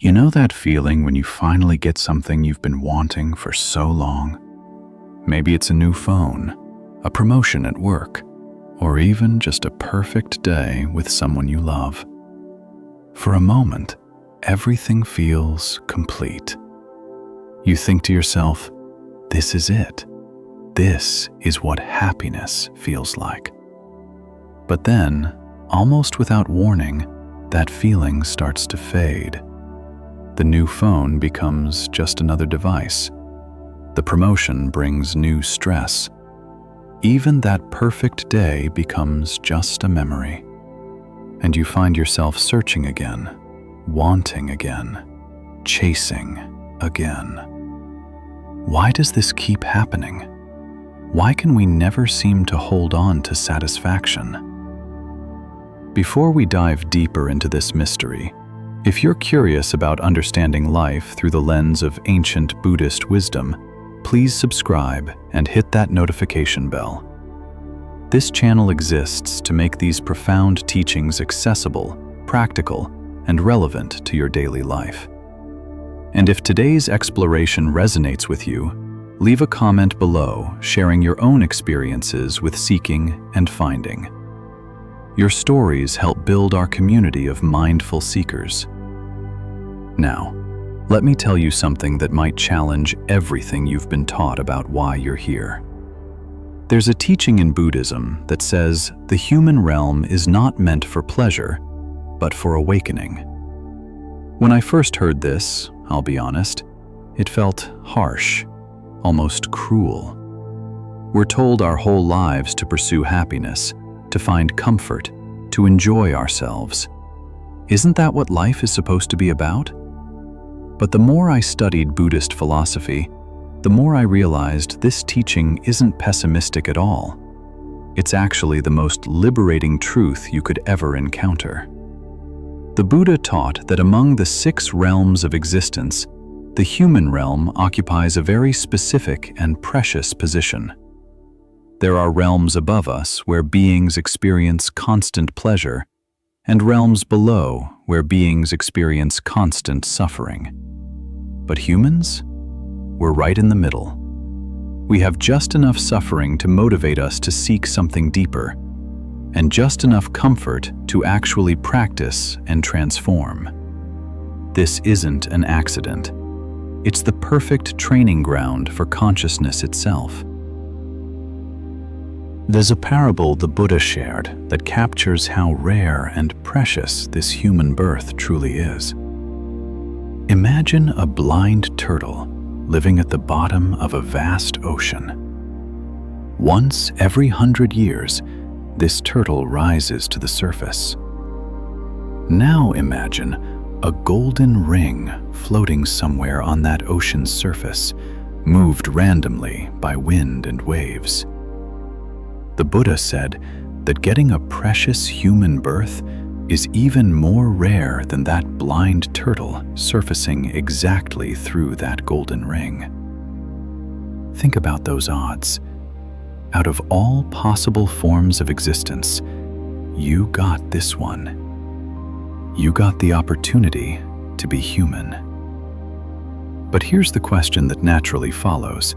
You know that feeling when you finally get something you've been wanting for so long? Maybe it's a new phone, a promotion at work, or even just a perfect day with someone you love. For a moment, everything feels complete. You think to yourself, this is it. This is what happiness feels like. But then, almost without warning, that feeling starts to fade. The new phone becomes just another device. The promotion brings new stress. Even that perfect day becomes just a memory. And you find yourself searching again, wanting again, chasing again. Why does this keep happening? Why can we never seem to hold on to satisfaction? Before we dive deeper into this mystery, if you're curious about understanding life through the lens of ancient Buddhist wisdom, please subscribe and hit that notification bell. This channel exists to make these profound teachings accessible, practical, and relevant to your daily life. And if today's exploration resonates with you, leave a comment below sharing your own experiences with seeking and finding. Your stories help build our community of mindful seekers. Now, let me tell you something that might challenge everything you've been taught about why you're here. There's a teaching in Buddhism that says the human realm is not meant for pleasure, but for awakening. When I first heard this, I'll be honest, it felt harsh, almost cruel. We're told our whole lives to pursue happiness, to find comfort, to enjoy ourselves. Isn't that what life is supposed to be about? But the more I studied Buddhist philosophy, the more I realized this teaching isn't pessimistic at all. It's actually the most liberating truth you could ever encounter. The Buddha taught that among the 6 realms of existence, the human realm occupies a very specific and precious position. There are realms above us where beings experience constant pleasure, and realms below where beings experience constant suffering. But humans? We're right in the middle. We have just enough suffering to motivate us to seek something deeper, and just enough comfort to actually practice and transform. This isn't an accident. It's the perfect training ground for consciousness itself. There's a parable the Buddha shared that captures how rare and precious this human birth truly is. Imagine a blind turtle living at the bottom of a vast ocean. Once every 100 years, this turtle rises to the surface. Now imagine a golden ring floating somewhere on that ocean's surface, moved randomly by wind and waves. The Buddha said that getting a precious human birth is even more rare than that blind turtle surfacing exactly through that golden ring. Think about those odds. Out of all possible forms of existence, you got this one. You got the opportunity to be human. But here's the question that naturally follows.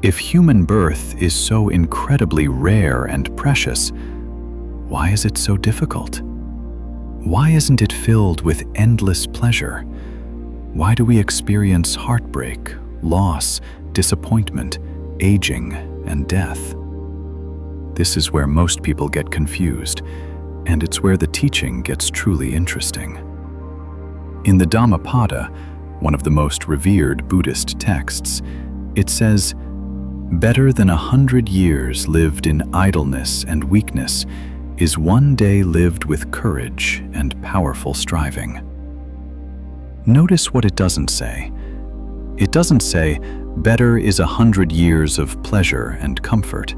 If human birth is so incredibly rare and precious, why is it so difficult? Why isn't it filled with endless pleasure? Why do we experience heartbreak, loss, disappointment, aging, and death? This is where most people get confused, and it's where the teaching gets truly interesting. In the Dhammapada, one of the most revered Buddhist texts, it says, "Better than 100 years lived in idleness and weakness is one day lived with courage and powerful striving." Notice what it doesn't say. It doesn't say, better is 100 years of pleasure and comfort.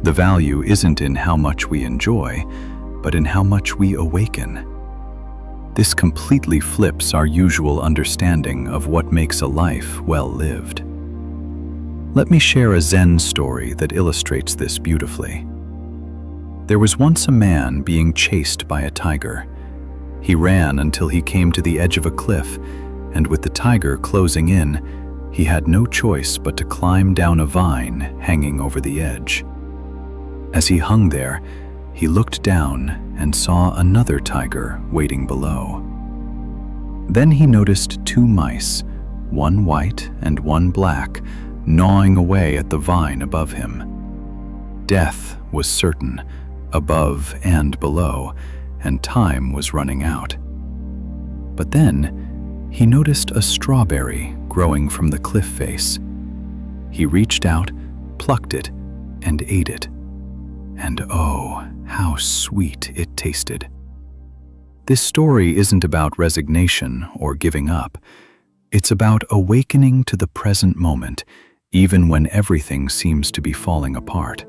The value isn't in how much we enjoy, but in how much we awaken. This completely flips our usual understanding of what makes a life well lived. Let me share a Zen story that illustrates this beautifully. There was once a man being chased by a tiger. He ran until he came to the edge of a cliff, and with the tiger closing in, he had no choice but to climb down a vine hanging over the edge. As he hung there, he looked down and saw another tiger waiting below. Then he noticed two mice, one white and one black, gnawing away at the vine above him. Death was certain, above and below, and time was running out. But then he noticed a strawberry growing from the cliff face. He reached out, plucked it, and ate it. And oh, how sweet it tasted. This story isn't about resignation or giving up. It's about awakening to the present moment, even when everything seems to be falling apart.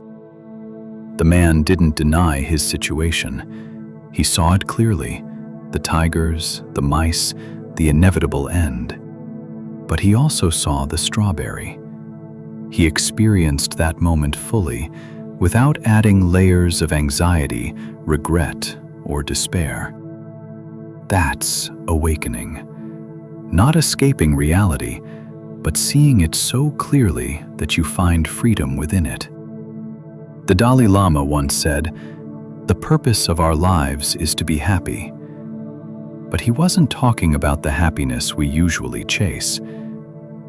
The man didn't deny his situation. He saw it clearly, the tigers, the mice, the inevitable end. But he also saw the strawberry. He experienced that moment fully, without adding layers of anxiety, regret, or despair. That's awakening. Not escaping reality, but seeing it so clearly that you find freedom within it. The Dalai Lama once said, "The purpose of our lives is to be happy." But he wasn't talking about the happiness we usually chase.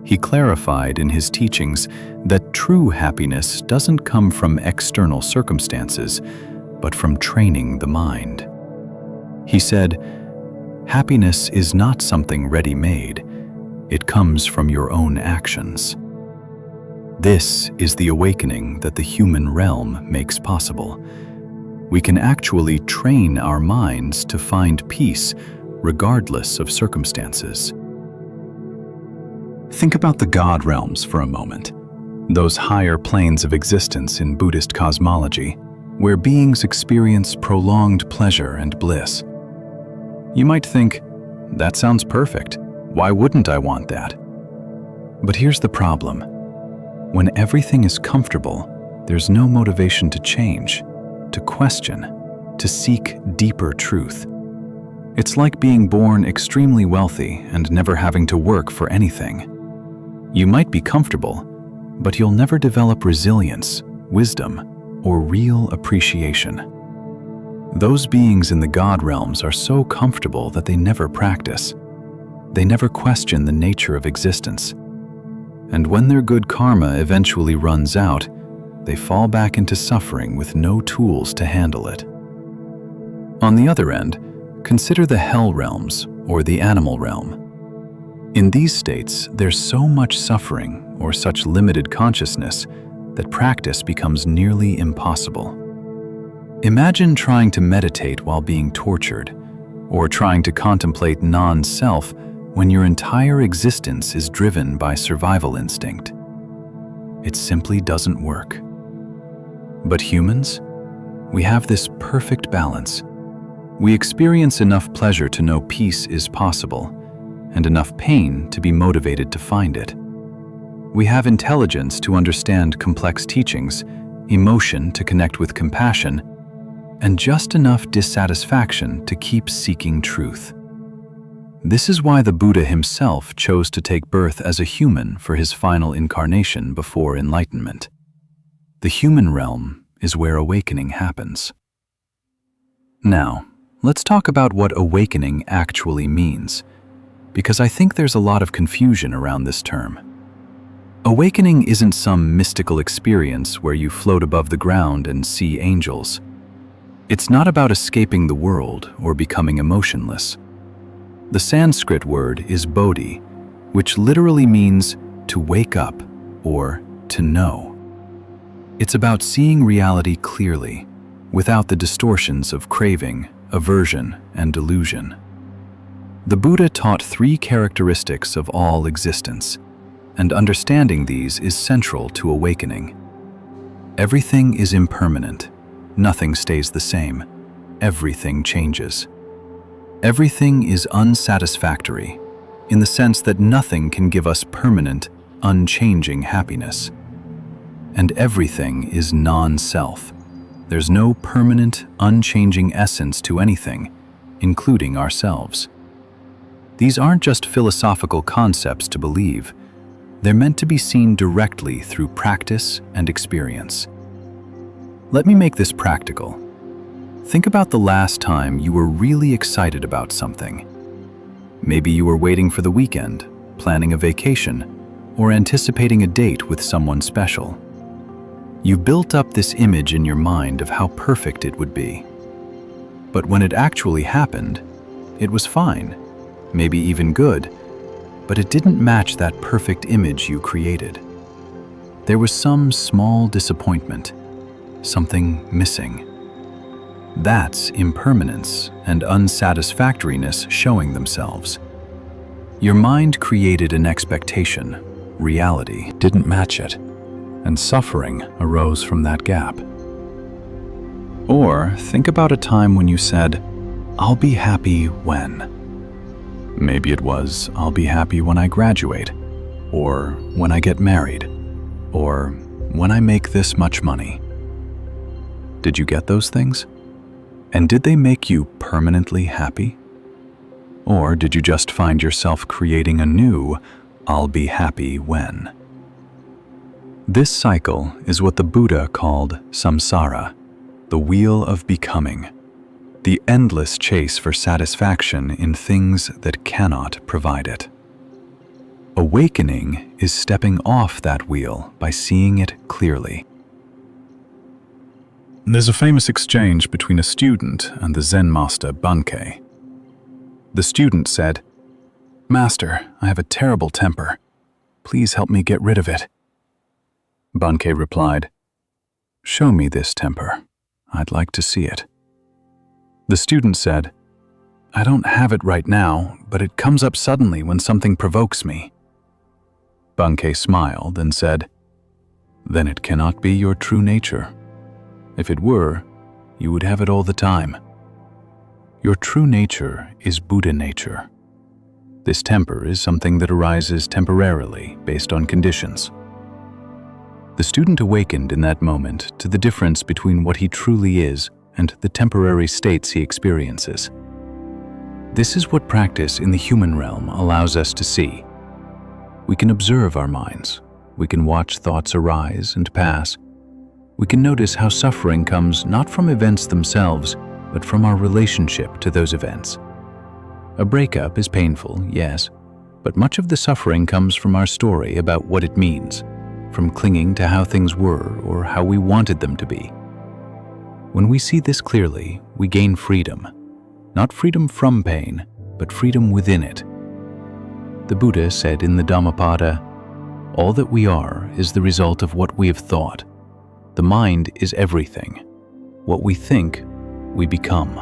He clarified in his teachings that true happiness doesn't come from external circumstances, but from training the mind. He said, "Happiness is not something ready-made. It comes from your own actions." This is the awakening that the human realm makes possible. We can actually train our minds to find peace regardless of circumstances. Think about the God realms for a moment, those higher planes of existence in Buddhist cosmology, where beings experience prolonged pleasure and bliss. You might think, that sounds perfect. Why wouldn't I want that? But here's the problem. When everything is comfortable, there's no motivation to change, to question, to seek deeper truth. It's like being born extremely wealthy and never having to work for anything. You might be comfortable, but you'll never develop resilience, wisdom, or real appreciation. Those beings in the God realms are so comfortable that they never practice. They never question the nature of existence. And when their good karma eventually runs out, they fall back into suffering with no tools to handle it. On the other end, consider the hell realms or the animal realm. In these states, there's so much suffering or such limited consciousness that practice becomes nearly impossible. Imagine trying to meditate while being tortured, or trying to contemplate non-self when your entire existence is driven by survival instinct. It simply doesn't work. But humans, we have this perfect balance. We experience enough pleasure to know peace is possible, and enough pain to be motivated to find it. We have intelligence to understand complex teachings, emotion to connect with compassion, and just enough dissatisfaction to keep seeking truth. This is why the Buddha himself chose to take birth as a human for his final incarnation before enlightenment. The human realm is where awakening happens. Now, let's talk about what awakening actually means, because I think there's a lot of confusion around this term. Awakening isn't some mystical experience where you float above the ground and see angels. It's not about escaping the world or becoming emotionless. The Sanskrit word is bodhi, which literally means to wake up or to know. It's about seeing reality clearly, without the distortions of craving, aversion, and delusion. The Buddha taught 3 characteristics of all existence, and understanding these is central to awakening. Everything is impermanent. Nothing stays the same. Everything changes. Everything is unsatisfactory, in the sense that nothing can give us permanent, unchanging happiness. And everything is non-self. There's no permanent, unchanging essence to anything. including ourselves. These aren't just philosophical concepts to believe. They're meant to be seen directly through practice and experience. Let me make this practical. Think about the last time you were really excited about something. Maybe you were waiting for the weekend, planning a vacation, or anticipating a date with someone special. You built up this image in your mind of how perfect it would be. But when it actually happened, it was fine, maybe even good, but it didn't match that perfect image you created. There was some small disappointment, something missing. That's impermanence and unsatisfactoriness showing themselves. Your mind created an expectation. Reality didn't match it, and suffering arose from that gap. Or think about a time when you said, "I'll be happy when." Maybe it was, "I'll be happy when I graduate," or "when I get married," or "when I make this much money." Did you get those things? And did they make you permanently happy? Or did you just find yourself creating a new, "I'll be happy when"? This cycle is what the Buddha called Samsara, the wheel of becoming, the endless chase for satisfaction in things that cannot provide it. Awakening is stepping off that wheel by seeing it clearly. There's a famous exchange between a student and the Zen master Bankei. The student said, "Master, I have a terrible temper. Please help me get rid of it." Bankei replied, "Show me this temper. I'd like to see it." The student said, "I don't have it right now, but it comes up suddenly when something provokes me." Bankei smiled and said, "Then it cannot be your true nature. If it were, you would have it all the time. Your true nature is Buddha nature. This temper is something that arises temporarily based on conditions." The student awakened in that moment to the difference between what he truly is and the temporary states he experiences. This is what practice in the human realm allows us to see. We can observe our minds. We can watch thoughts arise and pass. We can notice how suffering comes not from events themselves, but from our relationship to those events. A breakup is painful, yes, but much of the suffering comes from our story about what it means, from clinging to how things were or how we wanted them to be. When we see this clearly, we gain freedom. Not freedom from pain, but freedom within it. The Buddha said in the Dhammapada, "All that we are is the result of what we have thought. The mind is everything. What we think, we become."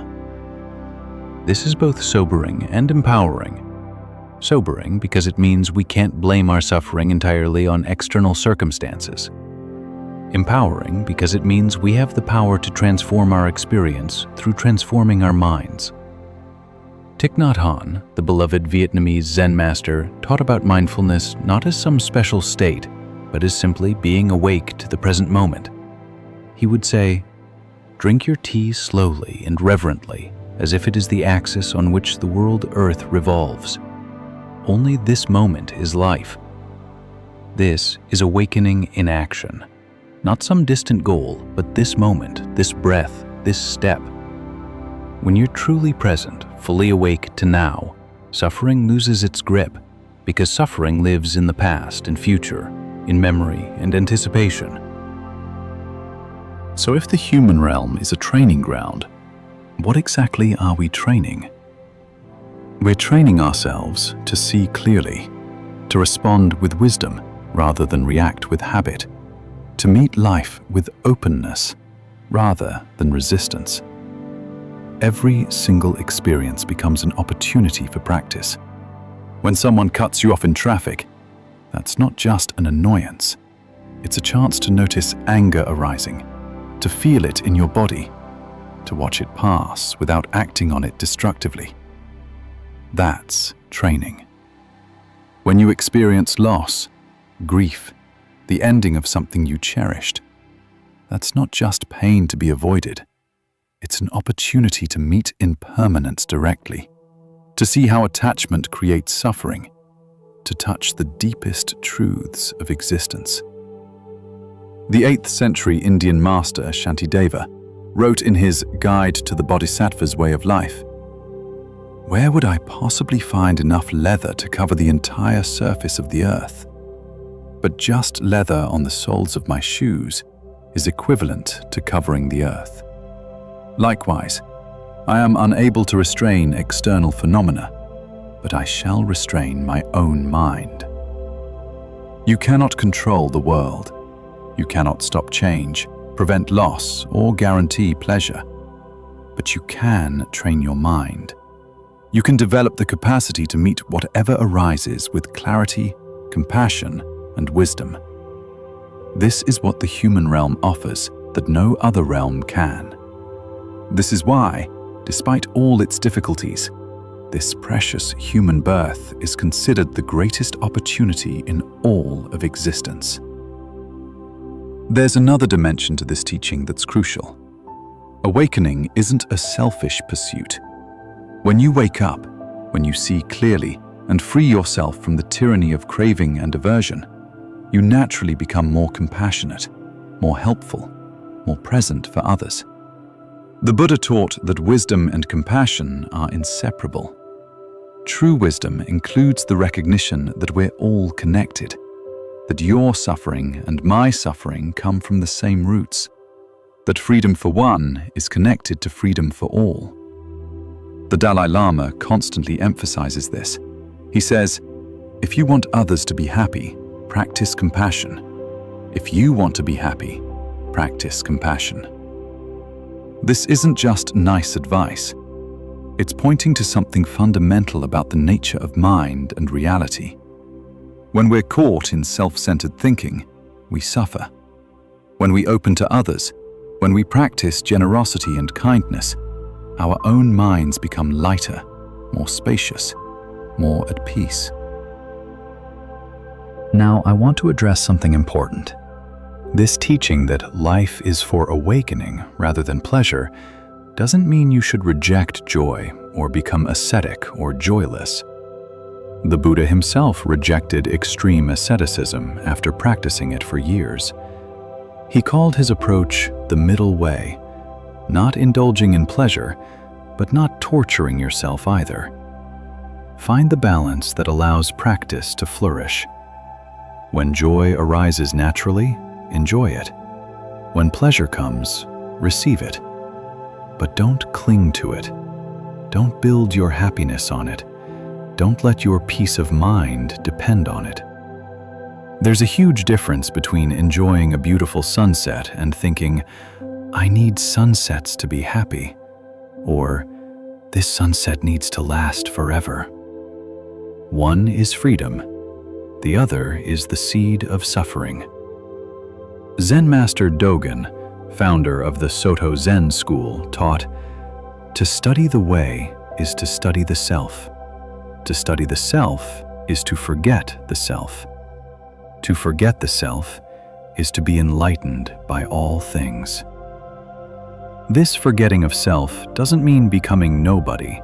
This is both sobering and empowering. Sobering because it means we can't blame our suffering entirely on external circumstances. Empowering because it means we have the power to transform our experience through transforming our minds. Thich Nhat Hanh, the beloved Vietnamese Zen master, taught about mindfulness not as some special state, but as simply being awake to the present moment. He would say, "Drink your tea slowly and reverently, as if it is the axis on which the world Earth revolves. Only this moment is life." This is awakening in action. Not some distant goal, but this moment, this breath, this step. When you're truly present, fully awake to now, suffering loses its grip, because suffering lives in the past and future, in memory and anticipation. So if the human realm is a training ground, what exactly are we training? We're training ourselves to see clearly, to respond with wisdom rather than react with habit, to meet life with openness rather than resistance. Every single experience becomes an opportunity for practice. When someone cuts you off in traffic, that's not just an annoyance. It's a chance to notice anger arising, to feel it in your body, to watch it pass without acting on it destructively. That's training. When you experience loss, grief, the ending of something you cherished, that's not just pain to be avoided. It's an opportunity to meet impermanence directly, to see how attachment creates suffering, to touch the deepest truths of existence. The 8th century Indian master Shantideva wrote in his Guide to the Bodhisattva's Way of Life, "Where would I possibly find enough leather to cover the entire surface of the earth? But just leather on the soles of my shoes is equivalent to covering the earth. Likewise, I am unable to restrain external phenomena, but I shall restrain my own mind." You cannot control the world. You cannot stop change, prevent loss, or guarantee pleasure. But you can train your mind. You can develop the capacity to meet whatever arises with clarity, compassion, and wisdom. This is what the human realm offers that no other realm can. This is why, despite all its difficulties, this precious human birth is considered the greatest opportunity in all of existence. There's another dimension to this teaching that's crucial. Awakening isn't a selfish pursuit. When you wake up, when you see clearly and free yourself from the tyranny of craving and aversion, you naturally become more compassionate, more helpful, more present for others. The Buddha taught that wisdom and compassion are inseparable. True wisdom includes the recognition that we're all connected, that your suffering and my suffering come from the same roots, that freedom for one is connected to freedom for all. The Dalai Lama constantly emphasizes this. He says, "If you want others to be happy, practice compassion. If you want to be happy, practice compassion." This isn't just nice advice. It's pointing to something fundamental about the nature of mind and reality. When we're caught in self-centered thinking, we suffer. When we open to others, when we practice generosity and kindness, our own minds become lighter, more spacious, more at peace. Now, I want to address something important. This teaching that life is for awakening rather than pleasure doesn't mean you should reject joy or become ascetic or joyless. The Buddha himself rejected extreme asceticism after practicing it for years. He called his approach the middle way, not indulging in pleasure, but not torturing yourself either. Find the balance that allows practice to flourish. When joy arises naturally, enjoy it. When pleasure comes, receive it. But don't cling to it. Don't build your happiness on it. Don't let your peace of mind depend on it. There's a huge difference between enjoying a beautiful sunset and thinking, "I need sunsets to be happy," or "This sunset needs to last forever." One is freedom. The other is the seed of suffering. Zen Master Dogen, founder of the Soto Zen school, taught, "To study the way is to study the self. To study the self is to forget the self. To forget the self is to be enlightened by all things." This forgetting of self doesn't mean becoming nobody.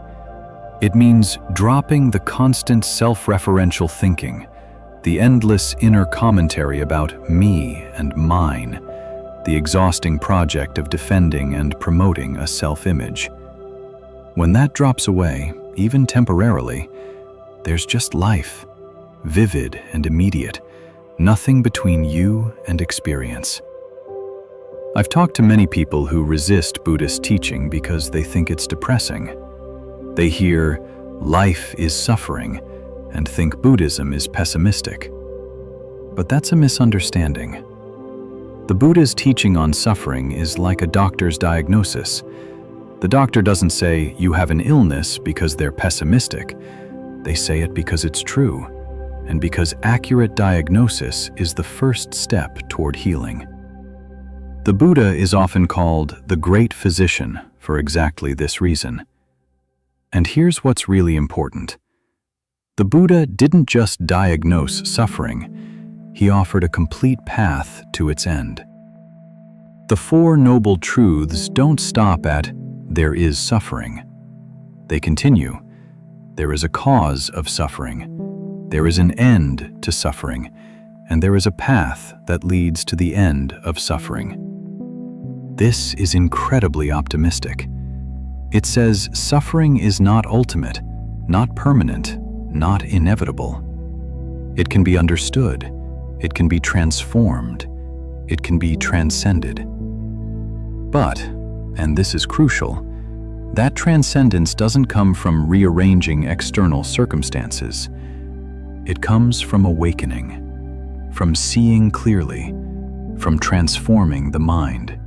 It means dropping the constant self-referential thinking, the endless inner commentary about me and mine, the exhausting project of defending and promoting a self-image. When that drops away, even temporarily, there's just life, vivid and immediate, nothing between you and experience. I've talked to many people who resist Buddhist teaching because they think it's depressing. They hear, "Life is suffering," and think Buddhism is pessimistic. But that's a misunderstanding. The Buddha's teaching on suffering is like a doctor's diagnosis. The doctor doesn't say, "You have an illness," because they're pessimistic. They say it because it's true, and because accurate diagnosis is the first step toward healing. The Buddha is often called the Great Physician for exactly this reason. And here's what's really important. The Buddha didn't just diagnose suffering, he offered a complete path to its end. The Four Noble Truths don't stop at there is suffering. They continue, there is a cause of suffering, there is an end to suffering, and there is a path that leads to the end of suffering. This is incredibly optimistic. It says suffering is not ultimate, not permanent, not inevitable. It can be understood, it can be transformed, it can be transcended. But, and this is crucial, that transcendence doesn't come from rearranging external circumstances. It comes from awakening, from seeing clearly, from transforming the mind.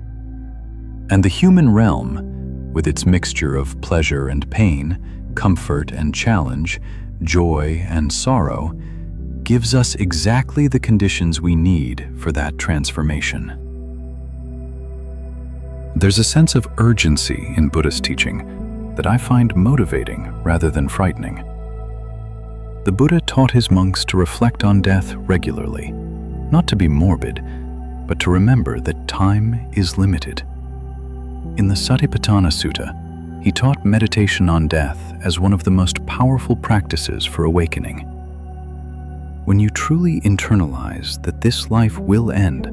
And the human realm, with its mixture of pleasure and pain, comfort and challenge, joy and sorrow, gives us exactly the conditions we need for that transformation. There's a sense of urgency in Buddhist teaching that I find motivating rather than frightening. The Buddha taught his monks to reflect on death regularly, not to be morbid, but to remember that time is limited. In the Satipatthana Sutta, he taught meditation on death as one of the most powerful practices for awakening. When you truly internalize that this life will end,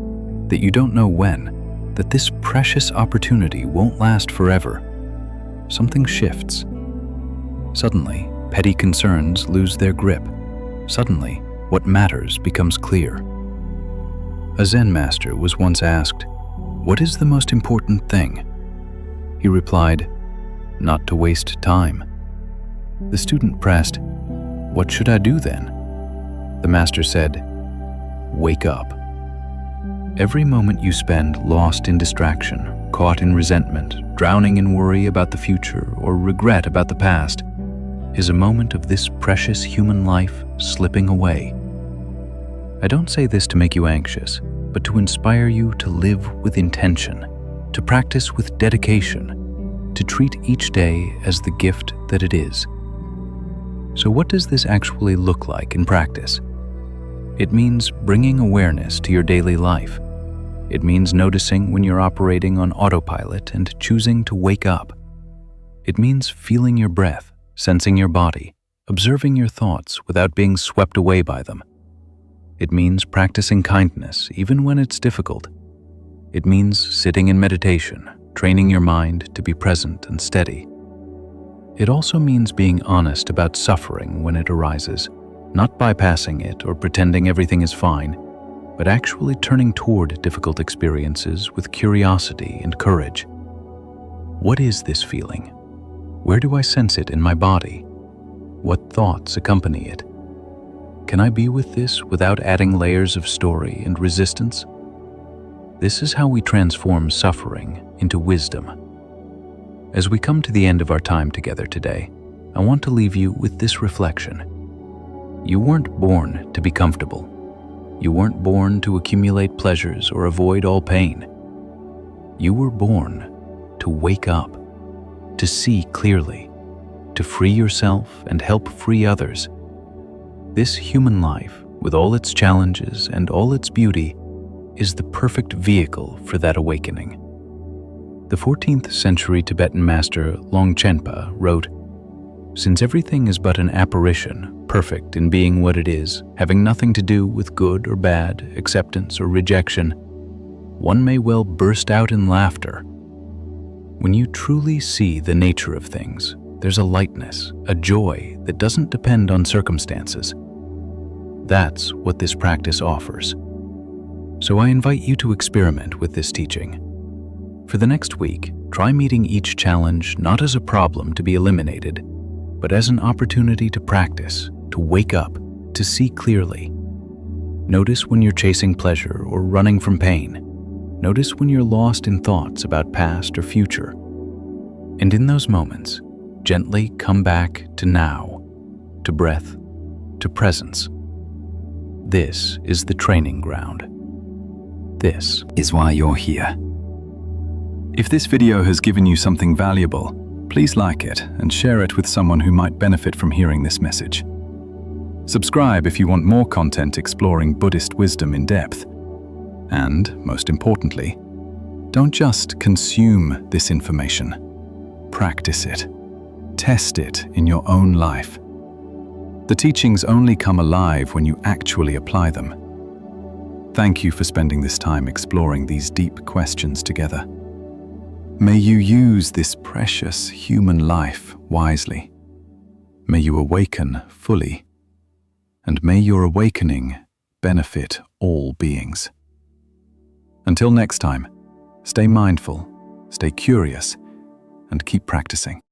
that you don't know when, that this precious opportunity won't last forever, something shifts. Suddenly, petty concerns lose their grip. Suddenly, what matters becomes clear. A Zen master was once asked, "What is the most important thing?" He replied, "Not to waste time." The student pressed, "What should I do then?" The master said, "Wake up." Every moment you spend lost in distraction, caught in resentment, drowning in worry about the future or regret about the past, is a moment of this precious human life slipping away. I don't say this to make you anxious, but to inspire you to live with intention, to practice with dedication, to treat each day as the gift that it is. So what does this actually look like in practice? It means bringing awareness to your daily life. It means noticing when you're operating on autopilot and choosing to wake up. It means feeling your breath, sensing your body, observing your thoughts without being swept away by them. It means practicing kindness even when it's difficult. It means sitting in meditation, training your mind to be present and steady. It also means being honest about suffering when it arises, not bypassing it or pretending everything is fine, but actually turning toward difficult experiences with curiosity and courage. What is this feeling? Where do I sense it in my body? What thoughts accompany it? Can I be with this without adding layers of story and resistance? This is how we transform suffering into wisdom. As we come to the end of our time together today, I want to leave you with this reflection. You weren't born to be comfortable. You weren't born to accumulate pleasures or avoid all pain. You were born to wake up, to see clearly, to free yourself and help free others. This human life, with all its challenges and all its beauty, is the perfect vehicle for that awakening. The 14th century Tibetan master Longchenpa wrote, "Since everything is but an apparition, perfect in being what it is, having nothing to do with good or bad, acceptance or rejection, one may well burst out in laughter. When you truly see the nature of things, there's a lightness, a joy that doesn't depend on circumstances. That's what this practice offers. So I invite you to experiment with this teaching. For the next week, try meeting each challenge not as a problem to be eliminated, but as an opportunity to practice, to wake up, to see clearly. Notice when you're chasing pleasure or running from pain. Notice when you're lost in thoughts about past or future. And in those moments, gently come back to now, to breath, to presence. This is the training ground. This is why you're here. If this video has given you something valuable, please like it and share it with someone who might benefit from hearing this message. Subscribe if you want more content exploring Buddhist wisdom in depth. And, most importantly, don't just consume this information. practice it. Test it in your own life. The teachings only come alive when you actually apply them. Thank you for spending this time exploring these deep questions together. May you use this precious human life wisely. May you awaken fully, and may your awakening benefit all beings. Until next time, stay mindful, stay curious, and keep practicing.